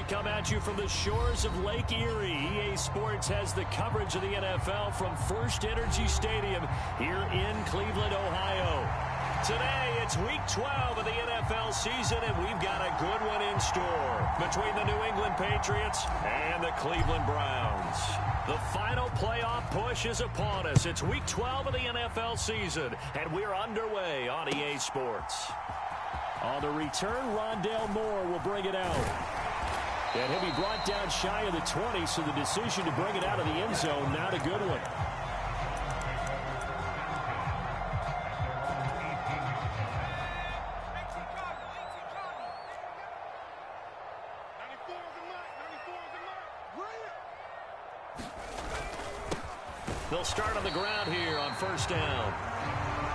come at you from the shores of Lake Erie. EA Sports has the coverage of the NFL from First Energy Stadium here in Cleveland, Ohio. Today, it's Week 12 of the NFL season, and we've got a good one in store between the New England Patriots and the Cleveland Browns. The final playoff push is upon us. It's Week 12 of the NFL season, and we're underway on EA Sports. On the return, Rondale Moore will bring it out. And he'll be brought down shy of the 20, so the decision to bring it out of the end zone, not a good one. They'll start on the ground here on first down.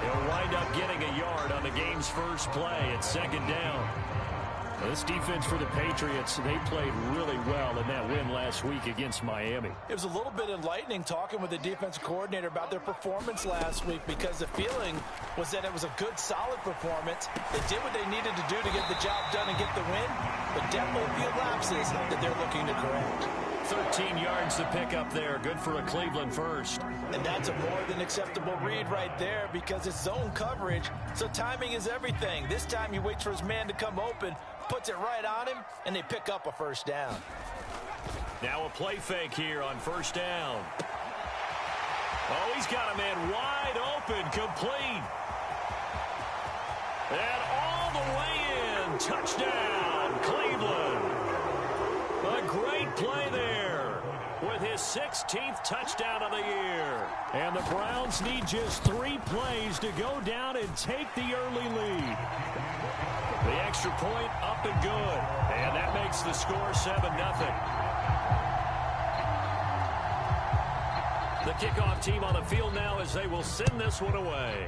He'll wind up getting a yard on the game's first play at second down. This defense for the Patriots, they played really well in that win last week against Miami. It was a little bit enlightening talking with the defense coordinator about their performance last week, because the feeling was that it was a good, solid performance. They did what they needed to do to get the job done and get the win, but definitely a few lapses that they're looking to correct. 13 yards to pick up there. Good for a Cleveland first. And that's a more than acceptable read right there, because it's zone coverage, so timing is everything. This time he waits for his man to come open, puts it right on him, and they pick up a first down. Now a play fake here on first down. Oh, he's got a man wide open, complete. And all the way in. Touchdown, Cleveland. A great play there with his 16th touchdown of the year. And the Browns need just 3 plays to go down and take the early lead. The extra point up and good. And that makes the score 7-0. The kickoff team on the field now as they will send this one away.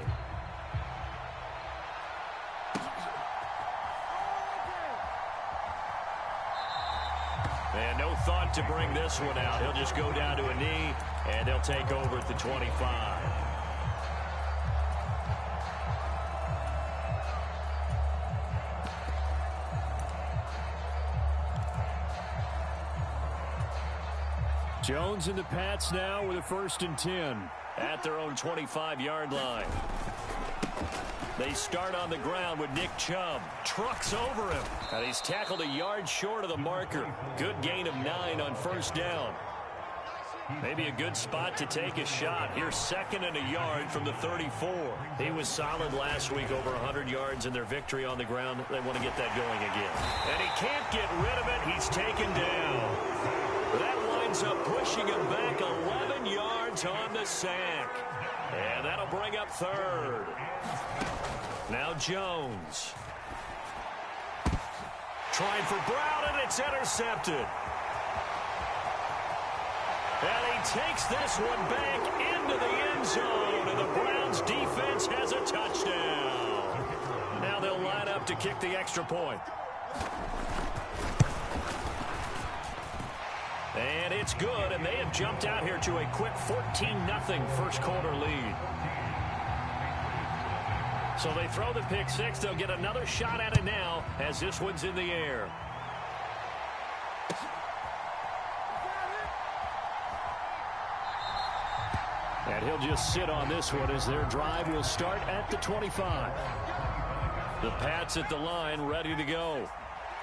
And no thought to bring this one out. He'll just go down to a knee, and they'll take over at the 25. Jones and the Pats now with a 1st and 10 at their own 25-yard line. They start on the ground with Nick Chubb. Trucks over him. And he's tackled a yard short of the marker. Good gain of 9 on first down. Maybe a good spot to take a shot. Here's 2nd and a yard from the 34. He was solid last week, over 100 yards in their victory on the ground. They want to get that going again. And he can't get rid of it. He's taken down. That winds up pushing him back 11 yards on the sack. And that'll bring up 3rd. Now Jones. Trying for Brown, and it's intercepted. And he takes this one back into the end zone, and the Browns defense has a touchdown. Now they'll line up to kick the extra point. And it's good, and they have jumped out here to a quick 14-0 first quarter lead. So they throw the pick six. They'll get another shot at it now as this one's in the air. And he'll just sit on this one as their drive will start at the 25. The Pats at the line, ready to go.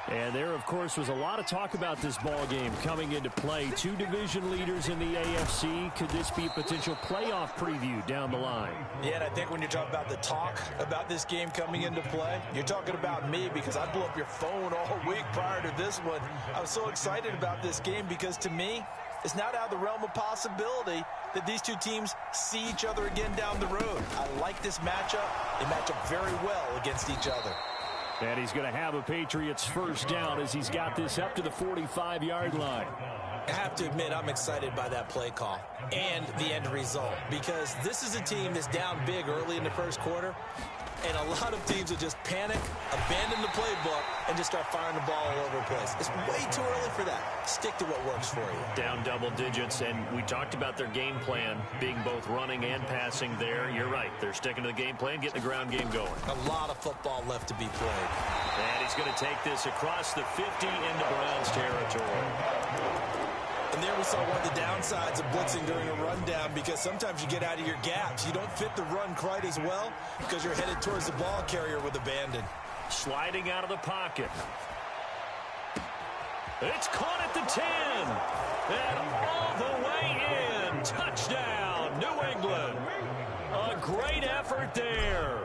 And there, of course, was a lot of talk about this ball game coming into play. 2 division leaders in the AFC. Could this be a potential playoff preview down the line? Yeah, and I think when you talk about the talk about this game coming into play, you're talking about me, because I blew up your phone all week prior to this one. I was so excited about this game because, to me, it's not out of the realm of possibility that these two teams see each other again down the road. I like this matchup. They match up very well against each other. And he's going to have a Patriots first down as he's got this up to the 45-yard line. I have to admit, I'm excited by that play call and the end result, because this is a team that's down big early in the first quarter, and a lot of teams will just panic, abandon the playbook, and just start firing the ball all over the place. It's way too early for that. Stick to what works for you. Down double digits, and we talked about their game plan being both running and passing there. You're right. They're sticking to the game plan, getting the ground game going. A lot of football left to be played. And he's going to take this across the 50 into Browns territory. And there we saw one of the downsides of blitzing during a rundown, because sometimes you get out of your gaps. You don't fit the run quite as well because you're headed towards the ball carrier with abandon. Sliding out of the pocket. It's caught at the 10. And all the way in. Touchdown, New England. A great effort there.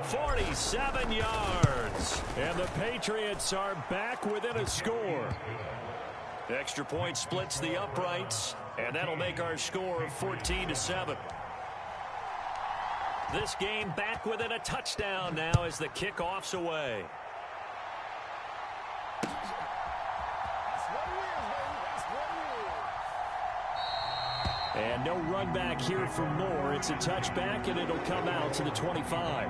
47 yards. And the Patriots are back within a score. Extra point splits the uprights, and that'll make our score 14-7. This game back within a touchdown now as the kickoff's away. And no run back here for Moore. It's a touchback, and it'll come out to the 25.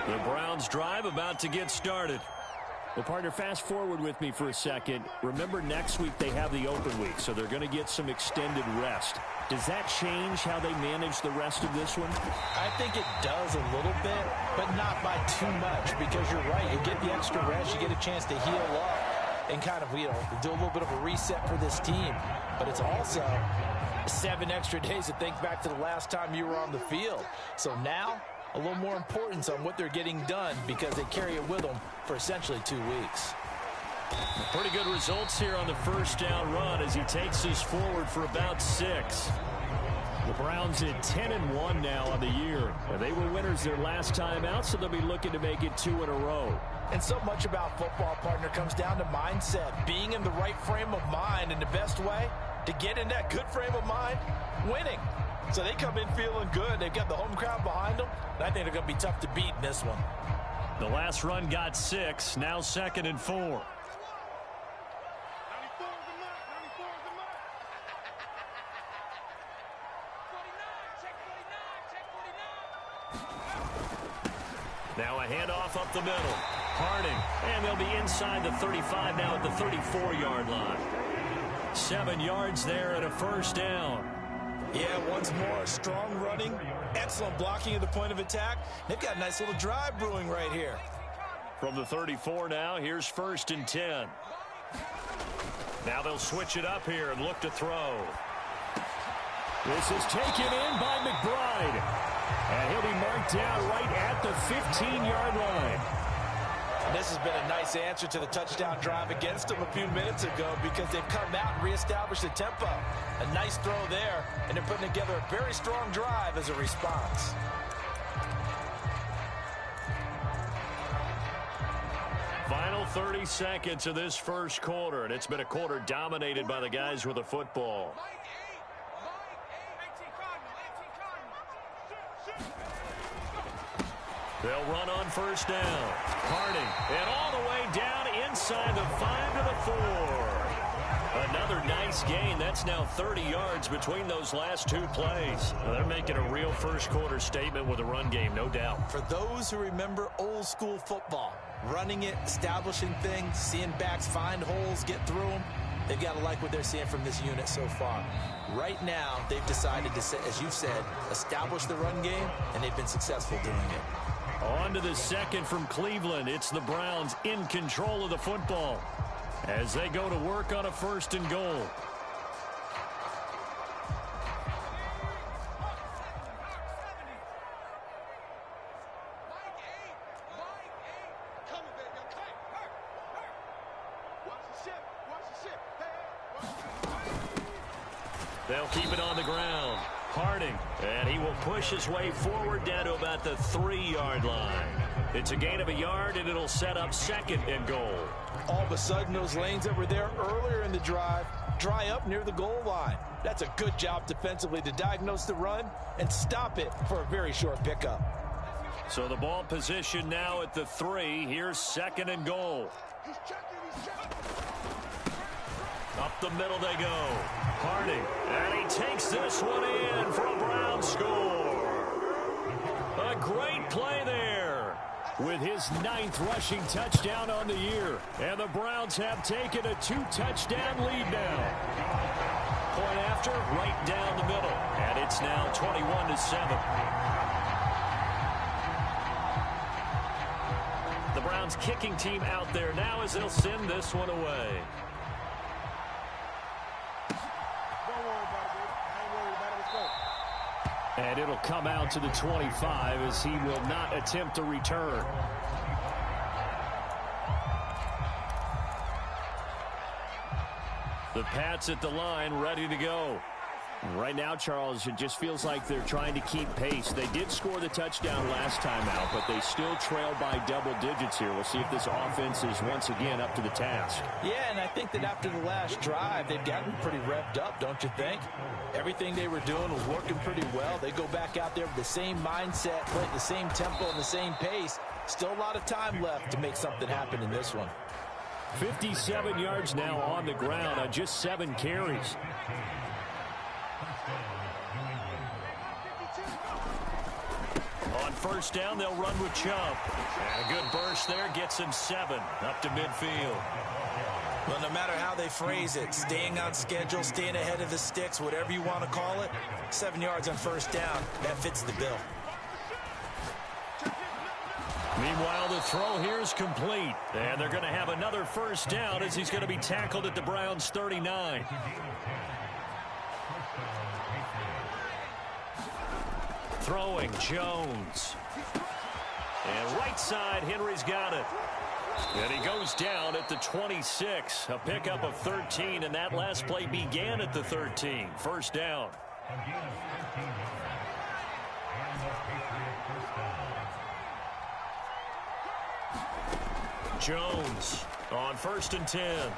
The Browns drive about to get started. Well, partner, fast forward with me for a second. Remember, next week they have the open week, so they're going to get some extended rest. Does that change how they manage the rest of this one? I think it does a little bit, but not by too much, because you're right. You get the extra rest, you get a chance to heal up and kind of, do a little bit of a reset for this team. But it's also 7 extra days to think back to the last time you were on the field. So now, a little more importance on what they're getting done, because they carry it with them for essentially 2 weeks. Pretty good results here on the first down run as he takes us forward for about 6. The Browns at 10-1 now on the year. They were winners their last time out, so they'll be looking to make it 2 in a row. And so much about football, partner, comes down to mindset, being in the right frame of mind, and the best way to get in that good frame of mind, winning. So they come in feeling good. They've got the home crowd behind them. And I think they're going to be tough to beat in this one. The last run got 6. Now 2nd and 4. Now a handoff up the middle. Harding. And they'll be inside the 35 now at the 34-yard line. 7 yards there and a first down. Yeah, once more, strong running, excellent blocking at the point of attack. They've got a nice little drive brewing right here. From the 34 now, here's 1st and 10. Now they'll switch it up here and look to throw. This is taken in by McBride. And he'll be marked down right at the 15-yard line. And this has been a nice answer to the touchdown drive against them a few minutes ago, because they've come out and reestablished the tempo. A nice throw there, and they're putting together a very strong drive as a response. Final 30 seconds of this first quarter, and it's been a quarter dominated by the guys with the football. They'll run on first down. Harding, and all the way down inside the 5 to the 4. Another nice gain. That's now 30 yards between those last 2 plays. Well, they're making a real first quarter statement with a run game, no doubt. For those who remember old school football, running it, establishing things, seeing backs find holes, get through them, they've got to like what they're seeing from this unit so far. Right now, they've decided to, as you've said, establish the run game, and they've been successful doing it. On to the second from Cleveland. It's the Browns in control of the football as they go to work on a 1st and goal. They'll keep it on the ground. Harding, and he will push his way forward down to about the 3-yard line. It's a gain of a yard, and it'll set up 2nd and goal. All of a sudden, those lanes that were there earlier in the drive dry up near the goal line. That's a good job defensively to diagnose the run and stop it for a very short pickup. So the ball position now at the 3. Here's 2nd and goal. Up the middle they go. Harding, and he takes this one in for a Brown score. A great play there with his 9th rushing touchdown on the year. And the Browns have taken a 2-touchdown lead now. Point after, right down the middle. And it's now 21-7. Browns kicking team out there now as they'll send this one away. And it'll come out to the 25 as he will not attempt a return. The Pats at the line, ready to go. Right now, Charles, it just feels like they're trying to keep pace. They did score the touchdown last time out, but they still trail by double digits here. We'll see if this offense is once again up to the task. Yeah, and I think that after the last drive, they've gotten pretty revved up, don't you think? Everything they were doing was working pretty well. They go back out there with the same mindset, play at the same tempo and the same pace. Still a lot of time left to make something happen in this one. 57 yards now on the ground on just 7 carries. On first down, they'll run with Chubb. And a good burst there gets him 7 up to midfield. Well, no matter how they phrase it, staying on schedule, staying ahead of the sticks, whatever you want to call it, 7 yards on first down, that fits the bill. Meanwhile, the throw here is complete. And they're going to have another first down as he's going to be tackled at the Browns' 39. Throwing, Jones. And right side, Henry's got it. And he goes down at the 26. A pickup of 13, and that last play began at the 13. First down. Jones on 1st and 10.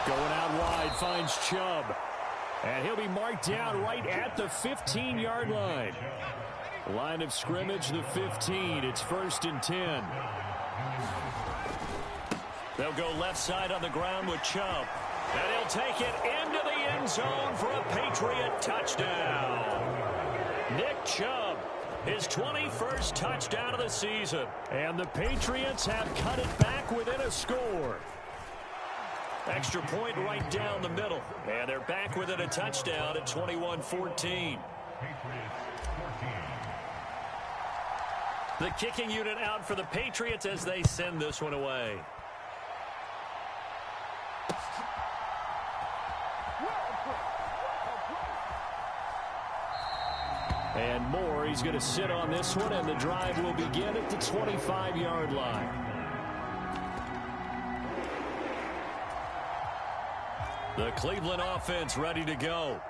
Going out wide, finds Chubb. And he'll be marked down right at the 15-yard line. Line of scrimmage, the 15. It's 1st and 10. They'll go left side on the ground with Chubb. And he'll take it into the end zone for a Patriot touchdown. Nick Chubb, his 21st touchdown of the season. And the Patriots have cut it back within a score. Extra point right down the middle. And they're back within a touchdown at 21-14. The kicking unit out for the Patriots as they send this one away. And Moore, he's going to sit on this one, and the drive will begin at the 25-yard line. The Cleveland offense ready to go.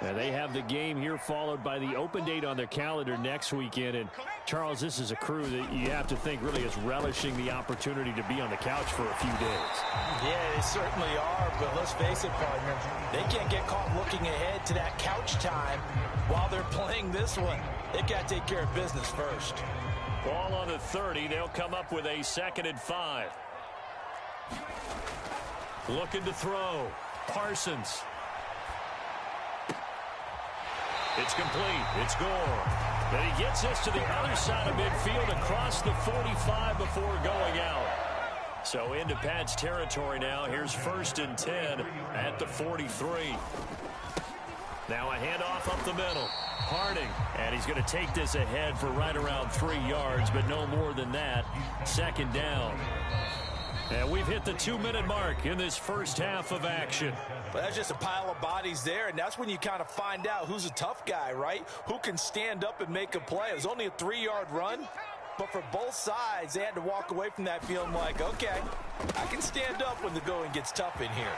And they have the game here followed by the open date on their calendar next weekend. And, Charles, this is a crew that you have to think really is relishing the opportunity to be on the couch for a few days. Yeah, they certainly are, but let's face it, partner, they can't get caught looking ahead to that couch time while they're playing this one. They've got to take care of business first. Ball on the 30. They'll come up with a 2nd and 5. Looking to throw. Parsons. It's complete. It's Gore. And he gets this to the other side of midfield across the 45 before going out. So into Pat's territory now. Here's 1st and 10 at the 43. Now a handoff up the middle. Harding. And he's going to take this ahead for right around 3 yards, but no more than that. 2nd down. And we've hit the 2-minute mark in this first half of action. But that's just a pile of bodies there, and that's when you kind of find out who's a tough guy, right? Who can stand up and make a play. It was only a 3-yard run, but for both sides, they had to walk away from that feeling like, okay, I can stand up when the going gets tough in here.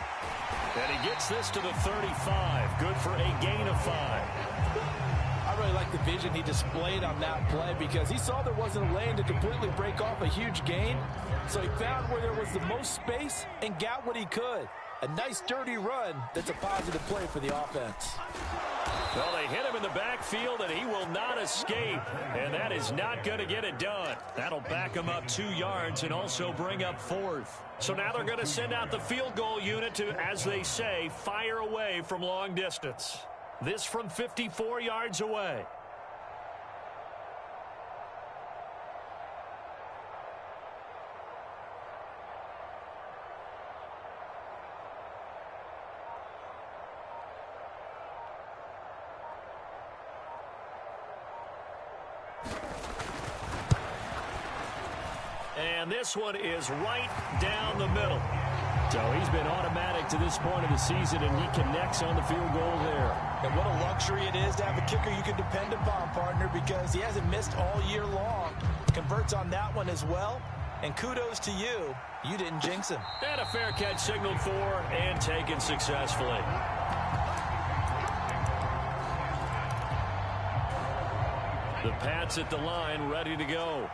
And he gets this to the 35. Good for a gain of 5. I really like the vision he displayed on that play because he saw there wasn't a lane to completely break off a huge gain. So he found where there was the most space and got what he could. A nice dirty run that's a positive play for the offense. Well, they hit him in the backfield, and he will not escape. And that is not going to get it done. That'll back him up 2 yards and also bring up 4th. So now they're going to send out the field goal unit to, as they say, fire away from long distance. This from 54 yards away. And this one is right down the middle. So he's been automatic to this point of the season, and he connects on the field goal there. And what a luxury it is to have a kicker you can depend upon, partner, because he hasn't missed all year long. Converts on that one as well. And kudos to you. You didn't jinx him. And a fair catch signaled for and taken successfully. The Pats at the line, ready to go.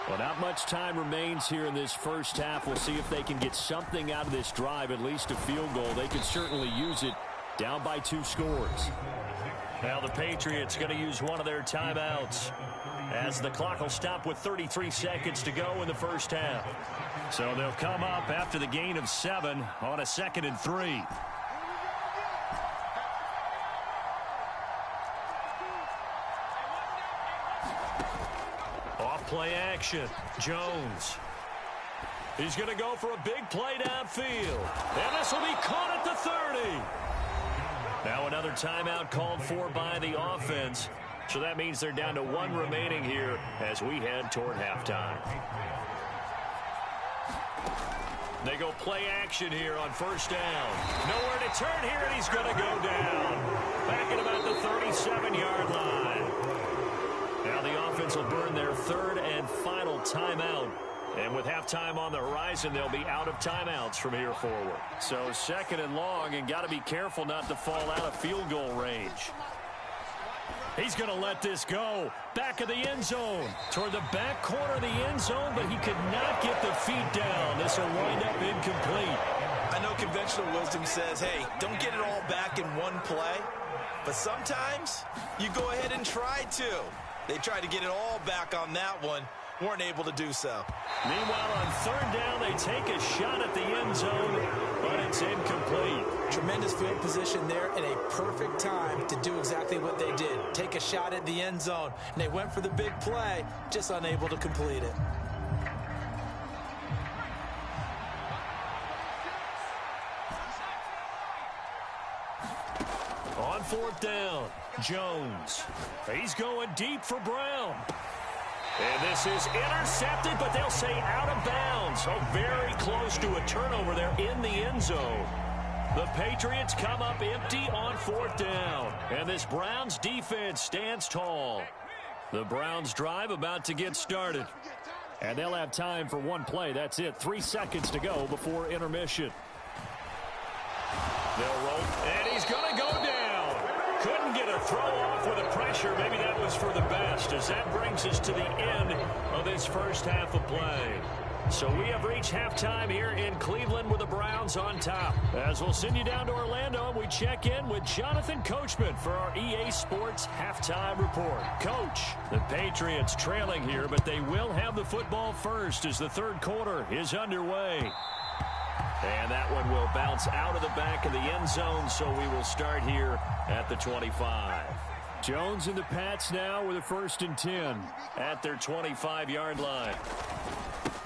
Well, not much time remains here in this first half. We'll see if they can get something out of this drive, at least a field goal. They could certainly use it, down by 2 scores. Now the Patriots going to use one of their timeouts, as the clock will stop with 33 seconds to go in the first half. So they'll come up after the gain of 7 on a 2nd and 3. Play action. Jones. He's going to go for a big play downfield. And this will be caught at the 30. Now another timeout called for by the offense. So that means they're down to 1 remaining here as we head toward halftime. They go play action here on first down. Nowhere to turn here, and he's going to go down. Back at about the 37-yard line. Now the offense will burn their 3rd and final timeout. And with halftime on the horizon, they'll be out of timeouts from here forward. So 2nd and long, and got to be careful not to fall out of field goal range. He's going to let this go. Back of the end zone. Toward the back corner of the end zone, but he could not get the feet down. This will wind up incomplete. I know conventional wisdom says, hey, don't get it all back in one play. But sometimes you go ahead and try to. They tried to get it all back on that one. Weren't able to do so. Meanwhile, on 3rd down, they take a shot at the end zone, but it's incomplete. Tremendous field position there and a perfect time to do exactly what they did. Take a shot at the end zone. And they went for the big play, just unable to complete it. On 4th down, Jones. He's going deep for Brown. And this is intercepted, but they'll say out of bounds. Oh, very close to a turnover there in the end zone. The Patriots come up empty on 4th down. And this Browns defense stands tall. The Browns drive about to get started. And they'll have time for 1 play. That's it. 3 seconds to go before intermission. They'll roll, and he's going to go down. Couldn't get a throw off with the pressure. Maybe that was for the best, as that brings us to the end of this first half of play. So we have reached halftime here in Cleveland with the Browns on top. As we'll send you down to Orlando, we check in with Jonathan Coachman for our EA Sports Halftime Report. Coach, the Patriots trailing here, but they will have the football first as the 3rd quarter is underway. And that one will bounce out of the back of the end zone, so we will start here at the 25. Jones and the Pats now with a 1st and 10 at their 25-yard line.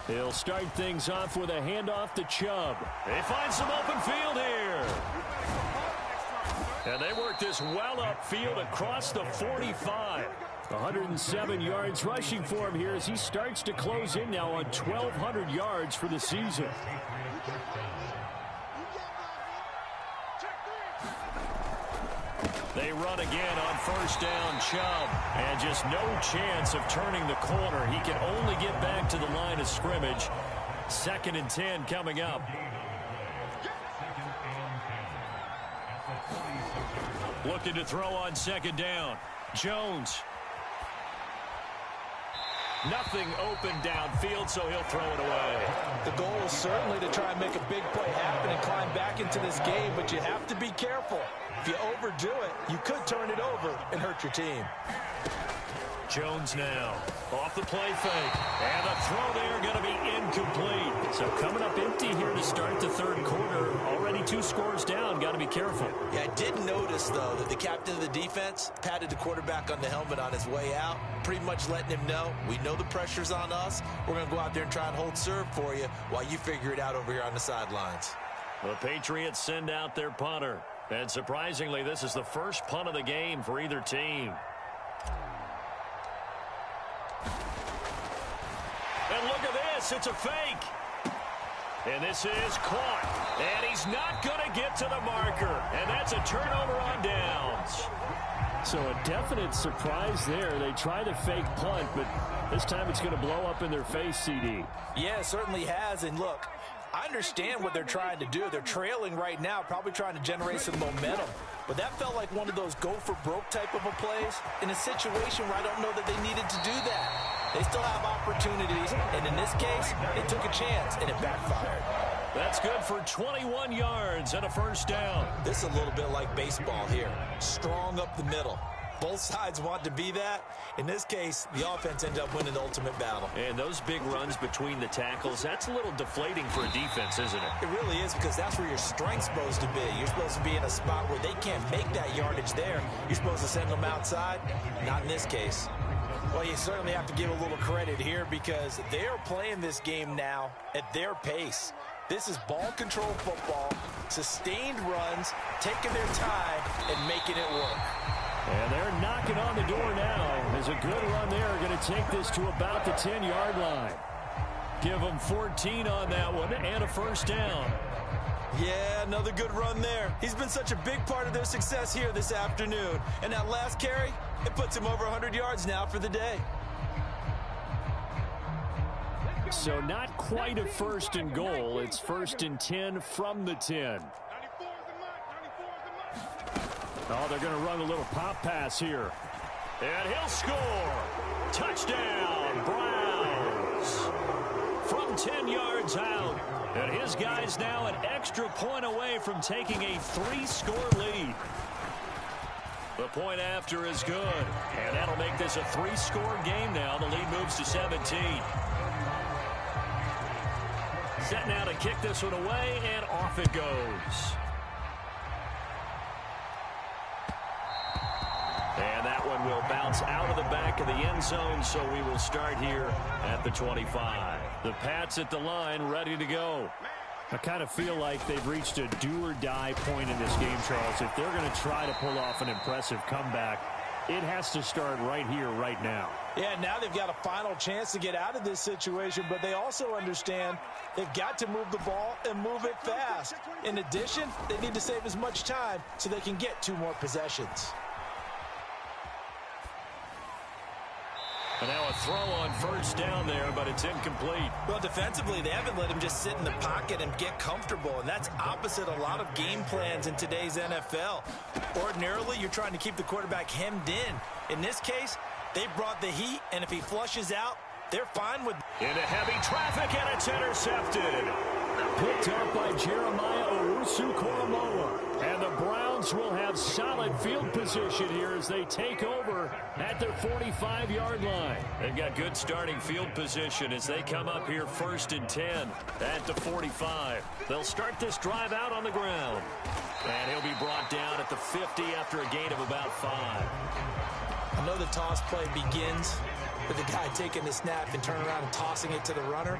They'll start things off with a handoff to Chubb. They find some open field here. And they work this well upfield across the 45. 107 yards rushing for him here as he starts to close in now on 1,200 yards for the season. They run again on 1st down, Chubb. And just no chance of turning the corner. He can only get back to the line of scrimmage. 2nd and 10 coming up. Looking to throw on 2nd down. Jones. Nothing open downfield, so he'll throw it away. The goal is certainly to try and make a big play happen and climb back into this game, but you have to be careful. If you overdo it, you could turn it over and hurt your team. Jones now off the play fake, and the throw there going to be incomplete. So coming up empty here to start the 3rd quarter. Already 2 scores down. Got to be careful. Yeah, I did notice, though, that the captain of the defense patted the quarterback on the helmet on his way out, pretty much letting him know, we know the pressure's on us. We're going to go out there and try and hold serve for you while you figure it out over here on the sidelines. The Patriots send out their punter. And surprisingly, this is the first punt of the game for either team. And look at this. It's a fake. And this is caught. And he's not going to get to the marker. And that's a turnover on downs. So a definite surprise there. They try to fake punt, but this time it's going to blow up in their face, CD. Yeah, it certainly has. And look, I understand what they're trying to do. They're trailing right now, probably trying to generate some momentum. But that felt like one of those go-for-broke type of a plays in a situation where I don't know that they needed to do that. They still have opportunities, and in this case, they took a chance, and it backfired. That's good for 21 yards and a first down. This is a little bit like baseball here. Strong up the middle. Both sides want to be that. In this case, the offense ended up winning the ultimate battle. And those big runs between the tackles, that's a little deflating for a defense, isn't it? It really is, because that's where your strength's supposed to be. You're supposed to be in a spot where they can't make that yardage there. You're supposed to send them outside. Not in this case. Well, you certainly have to give a little credit here because they're playing this game now at their pace. This is ball control football, sustained runs, taking their time, and making it work. And they're knocking on the door now. There's a good run there. Going to take this to about the 10-yard line. Give them 14 on that one and a first down. Yeah, another good run there. He's been such a big part of their success here this afternoon. And that last carry, it puts him over 100 yards now for the day. So not quite a first and goal. It's first and 10 from the 10. Oh, they're going to run a little pop pass here. And he'll score. Touchdown, Browns. From 10 yards out. And his guy's now an extra point away from taking a 3-score lead. The point after is good. And that'll make this a 3-score game now. The lead moves to 17. Set now to kick this one away, and off it goes. And that one will bounce out of the back of the end zone, so we will start here at the 25. The Pats at the line, ready to go. I kind of feel like they've reached a do-or-die point in this game, Charles. If they're going to try to pull off an impressive comeback, it has to start right here, right now. Yeah, now they've got a final chance to get out of this situation, but they also understand they've got to move the ball and move it fast. In addition, they need to save as much time so they can get 2 more possessions. And now a throw on first down there, but it's incomplete. Well, defensively, they haven't let him just sit in the pocket and get comfortable, and that's opposite a lot of game plans in today's NFL. Ordinarily, you're trying to keep the quarterback hemmed in. In this case, they brought the heat, and if he flushes out, they're fine with... Into heavy traffic, and it's intercepted. Picked up by Jeremiah Owusu-Koramoah. And the Browns will have solid field position here as they take over at their 45-yard line. They've got good starting field position as they come up here first and 10 at the 45. They'll start this drive out on the ground. And he'll be brought down at the 50 after a gain of about 5. I know the toss play begins with the guy taking the snap and turning around and tossing it to the runner.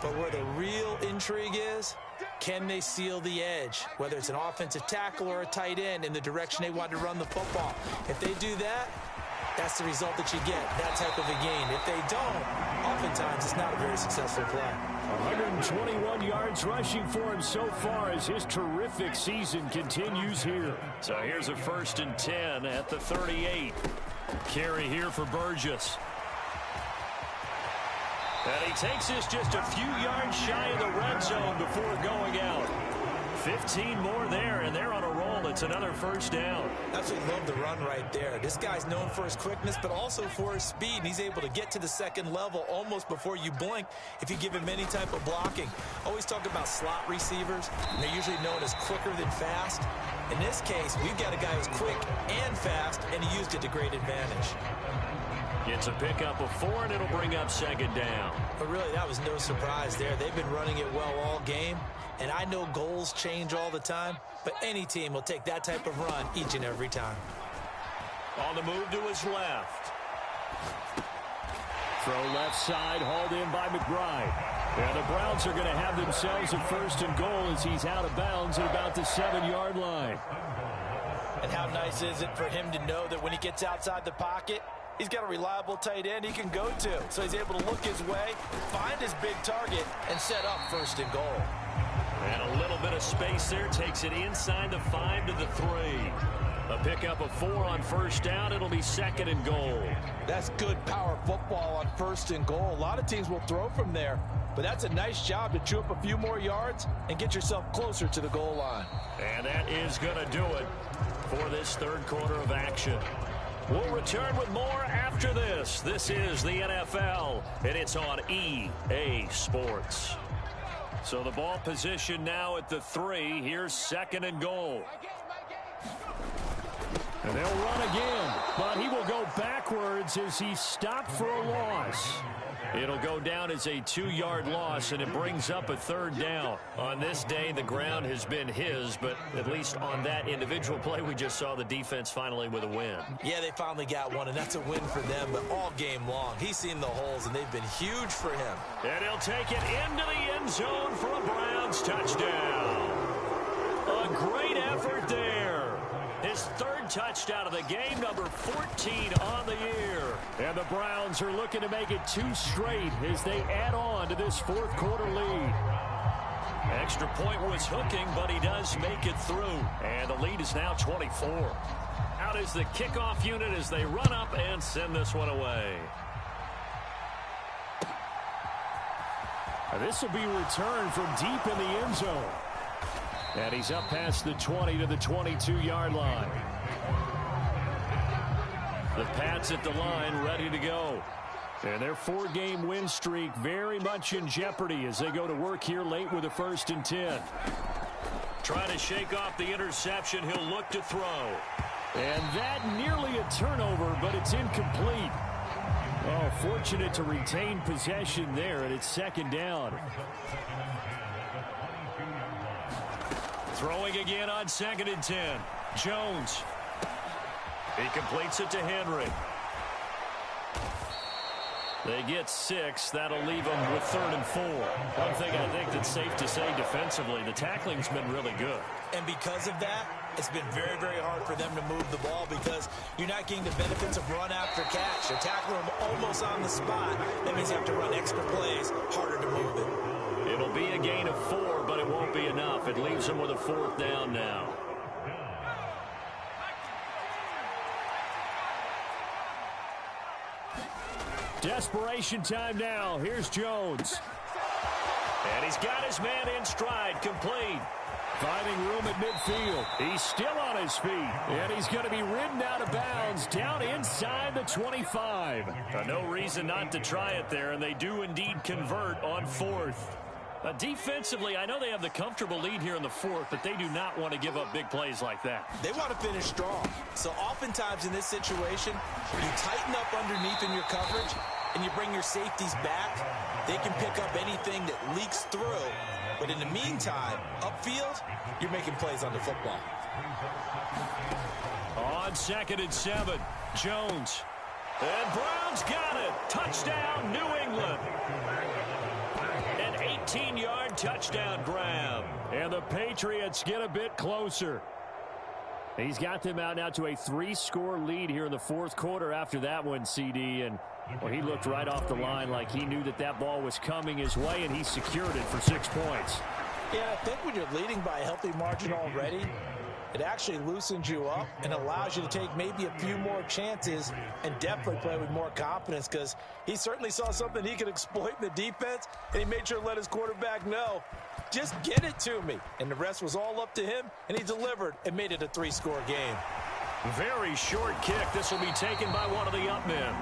But where the real intrigue is, can they seal the edge, whether it's an offensive tackle or a tight end in the direction they want to run the football? If they do that, that's the result that you get, that type of a gain. If they don't, oftentimes it's not a very successful play. 121 yards rushing for him so far as his terrific season continues here. So here's a first and 10 at the 38. Carry here for Burgess. And he takes this just a few yards shy of the red zone before going out. 15 more there, and they're on a roll. It's another first down. Absolutely love the run right there. This guy's known for his quickness, but also for his speed. And he's able to get to the second level almost before you blink if you give him any type of blocking. Always talk about slot receivers, and they're usually known as quicker than fast. In this case, we've got a guy who's quick and fast, and he used it to great advantage. It's a pickup of 4, and it'll bring up second down. But really, that was no surprise there. They've been running it well all game, and I know goals change all the time, but any team will take that type of run each and every time. On the move to his left. Throw left side, hauled in by McBride. And the Browns are going to have themselves a first and goal as he's out of bounds at about the 7-yard line. And how nice is it for him to know that when he gets outside the pocket, he's got a reliable tight end he can go to. So he's able to look his way, find his big target, and set up 1st and goal. And a little bit of space there takes it inside the 5 to the 3. A pickup of 4 on 1st down. It'll be 2nd and goal. That's good power football on 1st and goal. A lot of teams will throw from there, but that's a nice job to chew up a few more yards and get yourself closer to the goal line. And that is going to do it for this 3rd quarter of action. We'll return with more after this. This is the NFL, and it's on EA Sports. So the ball position now at the 3. Here's 2nd and goal. And they'll run again, but he will go backwards as he stopped for a loss. It'll go down as a 2-yard loss, and it brings up a 3rd down. On this day, the ground has been his, but at least on that individual play, we just saw the defense finally with a win. Yeah, they finally got one, and that's a win for them, but all game long, he's seen the holes, and they've been huge for him. And he'll take it into the end zone for a Browns touchdown. A great effort there. His 3rd touchdown of the game, number 14 on the year. And the Browns are looking to make it 2 straight as they add on to this 4th quarter lead. Extra point was hooking, but he does make it through. And the lead is now 24. Out is the kickoff unit as they run up and send this one away. This will be returned from deep in the end zone. And he's up past the 20 to the 22-yard line. The Pats at the line, ready to go. And their 4-game win streak very much in jeopardy as they go to work here late with a 1st and 10. Trying to shake off the interception. He'll look to throw. And that nearly a turnover, but it's incomplete. Oh, fortunate to retain possession there, and it's 2nd down. Throwing again on 2nd and 10. Jones. He completes it to Henry. They get 6. That'll leave them with 3rd and 4. One thing I think that's safe to say defensively, the tackling's been really good. And because of that, it's been very, very hard for them to move the ball because you're not getting the benefits of run after catch. You're tackling them almost on the spot. That means you have to run extra plays, harder to move it. It'll be a gain of 4, but it won't be enough. It leaves them with a 4th down now. Desperation time now. Here's Jones. And he's got his man in stride, complete. Finding room at midfield. He's still on his feet. And he's going to be ridden out of bounds down inside the 25. No reason not to try it there, and they do indeed convert on 4th. Defensively, I know they have the comfortable lead here in the 4th, but they do not want to give up big plays like that. They want to finish strong. So oftentimes in this situation, you tighten up underneath in your coverage, and you bring your safeties back. They can pick up anything that leaks through. But in the meantime, upfield, you're making plays on the football. On 2nd and 7, Jones. And Browns got it. Touchdown, New England. 18-yard touchdown grab. And the Patriots get a bit closer. He's got them out now to a 3-score lead here in the 4th quarter after that one, CD. And well, he looked right off the line like he knew that that ball was coming his way, and he secured it for 6 points. Yeah, I think when you're leading by a healthy margin already, it actually loosens you up and allows you to take maybe a few more chances and definitely play with more confidence because he certainly saw something he could exploit in the defense, and he made sure to let his quarterback know, just get it to me. And the rest was all up to him, and he delivered and made it a 3-score game. Very short kick. This will be taken by one of the up men.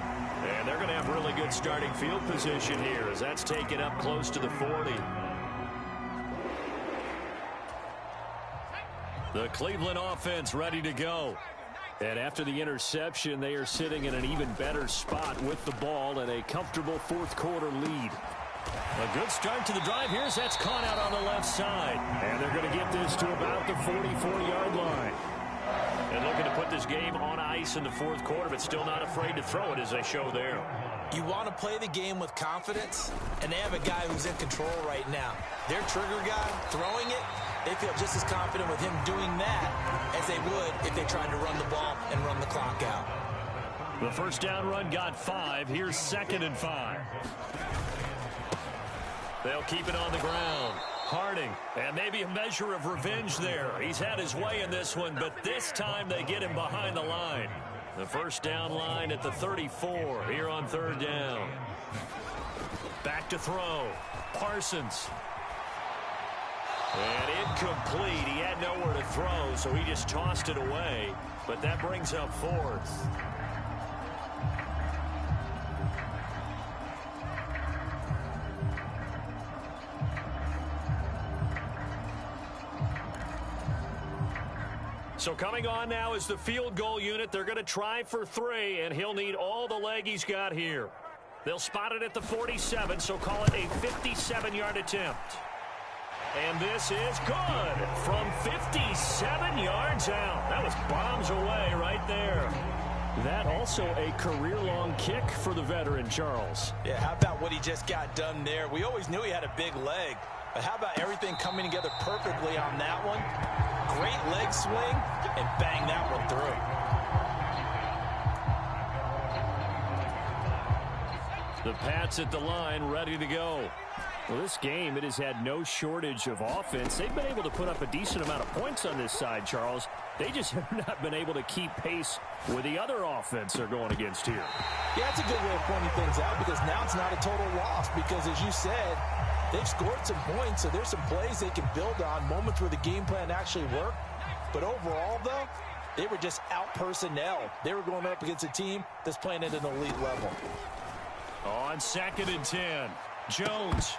And they're going to have really good starting field position here as that's taken up close to the 40. The Cleveland offense ready to go. And after the interception, they are sitting in an even better spot with the ball and a comfortable 4th quarter lead. A good start to the drive. Here's that's caught out on the left side. And they're going to get this to about the 44-yard line. And looking to put this game on ice in the 4th quarter, but still not afraid to throw it as they show there. You want to play the game with confidence, and they have a guy who's in control right now. Their trigger guy throwing it, they feel just as confident with him doing that as they would if they tried to run the ball and run the clock out. The first down run got 5. Here's 2nd and 5. They'll keep it on the ground. Harding, and maybe a measure of revenge there. He's had his way in this one, but this time they get him behind the line. The first down line at the 34 here on 3rd down. Back to throw. Parsons. And incomplete. He had nowhere to throw, so he just tossed it away. But that brings up 4th. So coming on now is the field goal unit. They're going to try for 3, and he'll need all the leg he's got here. They'll spot it at the 47, so call it a 57-yard attempt. And this is good from 57 yards out. That was bombs away right there. That also a career-long kick for the veteran, Charles. Yeah, how about what he just got done there? We always knew he had a big leg, but how about everything coming together perfectly on that one? Great leg swing, and bang that one through. The Pats at the line, ready to go. Well, this game, it has had no shortage of offense. They've been able to put up a decent amount of points on this side, Charles. They just have not been able to keep pace with the other offense they're going against here. Yeah, that's a good way of pointing things out, because now it's not a total loss, because as you said, they've scored some points, so there's some plays they can build on, moments where the game plan actually worked. But overall, though, they were just out personnel. They were going up against a team that's playing at an elite level. On 2nd and 10, Jones.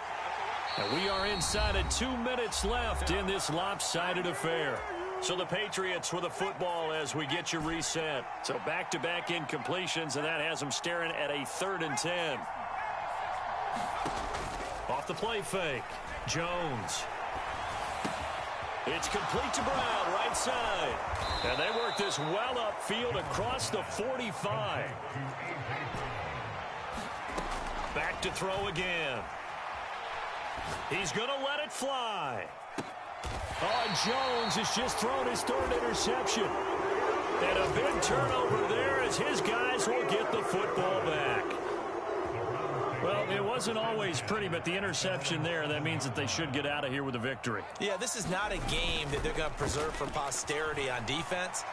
And we are inside of 2 minutes left in this lopsided affair. So the Patriots with a football as we get you reset. So back-to-back incompletions, and that has them staring at a 3rd and 10. Off the play fake, Jones. It's complete to Brown, right side. And they work this well upfield across the 45. Back to throw again. He's going to let it fly. Oh, Jones has just thrown his 3rd interception. And a big turnover there as his guys will get the football back. Well, it wasn't always pretty, but the interception there, that means that they should get out of here with a victory. Yeah, this is not a game that they're going to preserve for posterity on defense,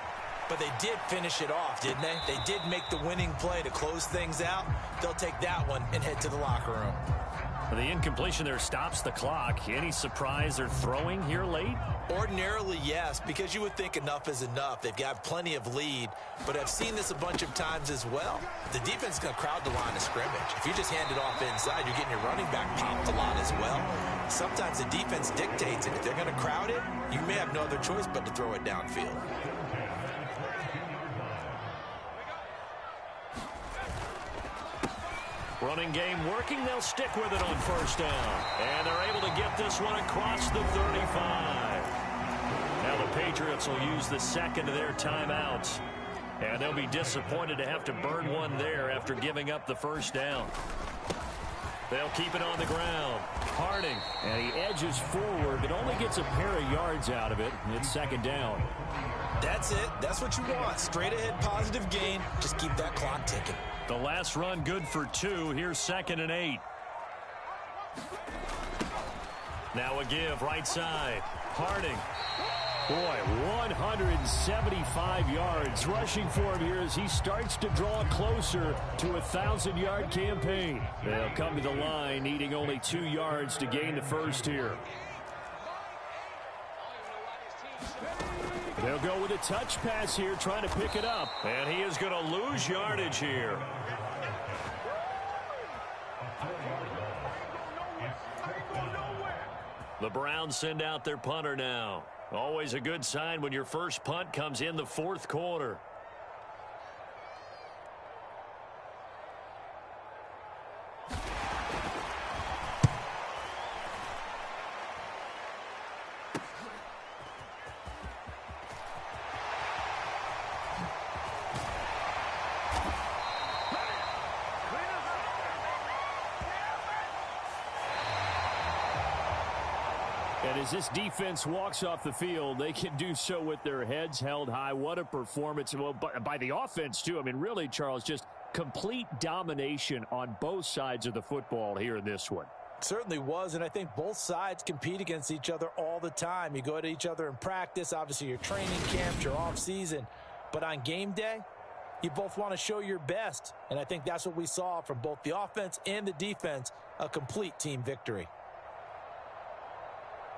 but they did finish it off, didn't they? They did make the winning play to close things out. They'll take that one and head to the locker room. The incompletion there stops the clock. Any surprise they're throwing here late? Ordinarily, yes, because you would think enough is enough. They've got plenty of lead, but I've seen this a bunch of times as well. The defense is going to crowd the line of scrimmage. If you just hand it off inside, you're getting your running back popped a lot as well. Sometimes the defense dictates it. If they're going to crowd it, you may have no other choice but to throw it downfield. Running game working. They'll stick with it on 1st down. And they're able to get this one across the 35. Now the Patriots will use the 2nd of their timeouts. And they'll be disappointed to have to burn one there after giving up the 1st down. They'll keep it on the ground. Harding. And he edges forward, but only gets a pair of yards out of it. It's 2nd down. That's it. That's what you want. Straight ahead positive gain. Just keep that clock ticking. The last run good for 2. Here's 2nd and 8. Now a give right side. Harding. Boy, 175 yards rushing for him here as he starts to draw closer to a 1,000-yard campaign. They'll come to the line needing only 2 yards to gain the first here. They'll go with a touch pass here, trying to pick it up. And he is going to lose yardage here. The Browns send out their punter now. Always a good sign when your first punt comes in the 4th quarter. And as this defense walks off the field, they can do so with their heads held high. What a performance. Well, by the offense, too. I mean, really, Charles, just complete domination on both sides of the football here in this one. Certainly was, and I think both sides compete against each other all the time. You go at each other in practice, obviously your training camps, your off-season. But on game day, you both want to show your best. And I think that's what we saw from both the offense and the defense, a complete team victory.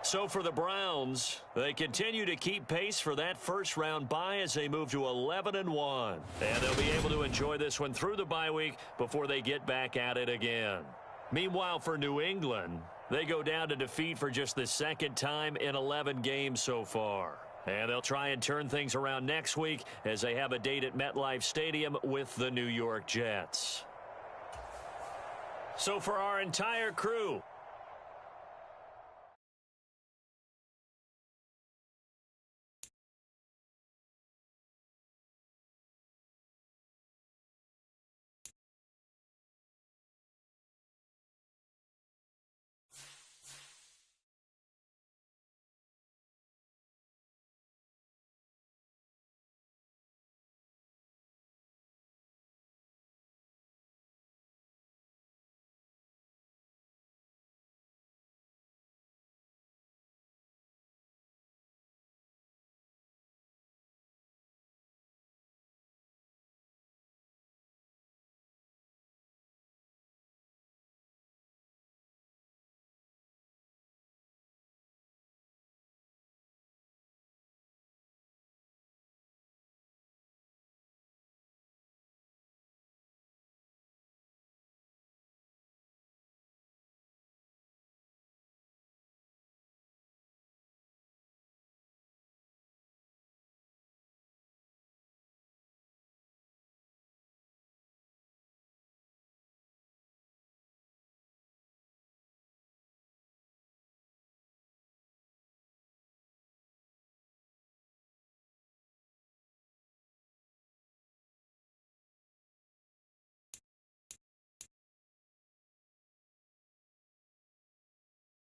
So for the Browns, they continue to keep pace for that first-round bye as they move to 11-1. And they'll be able to enjoy this one through the bye week before they get back at it again. Meanwhile, for New England, they go down to defeat for just the second time in 11 games so far. And they'll try and turn things around next week as they have a date at MetLife Stadium with the New York Jets. So for our entire crew,